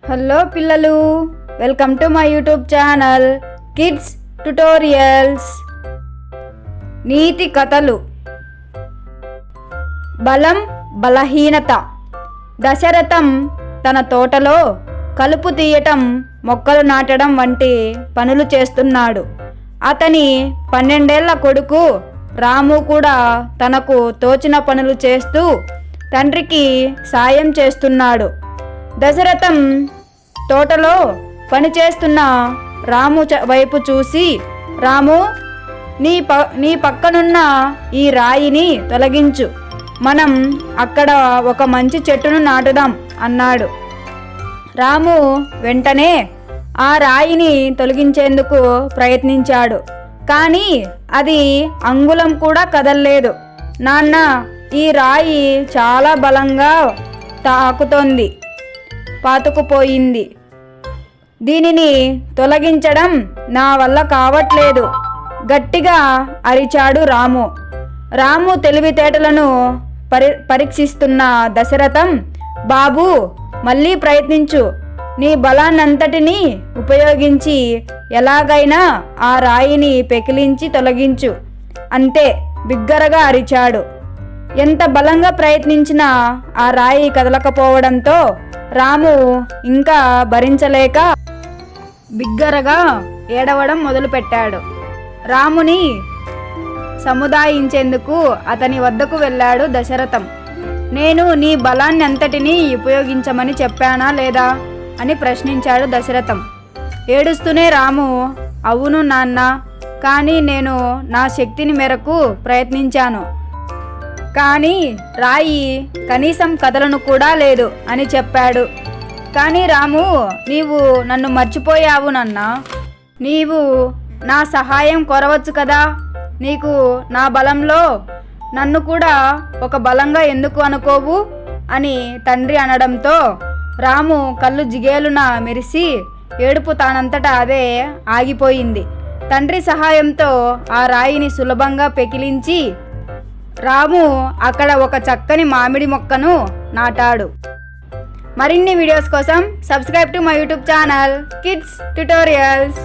Hello పిల్లలు, welcome to my YouTube channel kids tutorials. నీతి కథలు. బలం బలహీనత. దశరథం తన తోటలో కలుపు తీయటం, మొక్కలు నాటడం వంటి పనులు చేస్తున్నాడు. అతని 12 ఏళ్ల కొడుకు రాము కూడా తనకు తోచిన పనులు చేస్తూ తండ్రికి సాయం చేస్తున్నాడు. దశరథం తోటలో పనిచేస్తున్న రాము వైపు చూసి, రాము, నీ పక్కనున్న ఈ రాయిని తొలగించు, మనం అక్కడ ఒక మంచి చెట్టును నాటుదాం అన్నాడు. రాము వెంటనే ఆ రాయిని తొలగించేందుకు ప్రయత్నించాడు. కానీ అది అంగుళం కూడా కదల్లేదు. నాన్న, ఈ రాయి చాలా బలంగా తాకుతోంది, పాతుకుపోయింది. దీనిని తొలగించడం నా వల్ల కావట్లేదు, గట్టిగా అరిచాడు రాము. రాము తెలివితేటలను పరీక్షిస్తున్న దశరథం, బాబూ, మళ్ళీ ప్రయత్నించు, నీ బలాన్నంతటినీ ఉపయోగించి ఎలాగైనా ఆ రాయిని పెకిలించి తొలగించు, అంతే బిగ్గరగా అరిచాడు. ఎంత బలంగా ప్రయత్నించినా ఆ రాయి కదలకపోవడంతో రాము ఇంకా భరించలేక బిగ్గరగా ఏడవడం మొదలుపెట్టాడు. రాముని సముదాయించేందుకు అతని వద్దకు వెళ్ళాడు దశరథం. నేను నీ బలాన్ని అంతటినీ ఉపయోగించమని చెప్పానా లేదా అని ప్రశ్నించాడు దశరథం. ఏడుస్తూనే రాము, అవును నాన్న, కానీ నేను నా శక్తిని మేరకు ప్రయత్నించాను, కానీ రాయి కనీసం కదలను కూడా లేదు అని చెప్పాడు. కానీ రాము, నీవు నన్ను మర్చిపోయావు నాన్న, నీవు నా సహాయం కోరవచ్చు కదా, నీకు నా బలంలో నన్ను కూడా ఒక బలంగా ఎందుకు అనుకోవు అని తండ్రి అనడంతో రాము కళ్ళు జిగేలున మెరిసి ఏడుపు తానంతటా అదే ఆగిపోయింది. తండ్రి సహాయంతో ఆ రాయిని సులభంగా పెకిలించి రాము అక్కడ ఒక చక్కని మామిడి మొక్కను నాటాడు. మరిన్ని వీడియోస్ కోసం subscribe to my YouTube channel kids tutorials.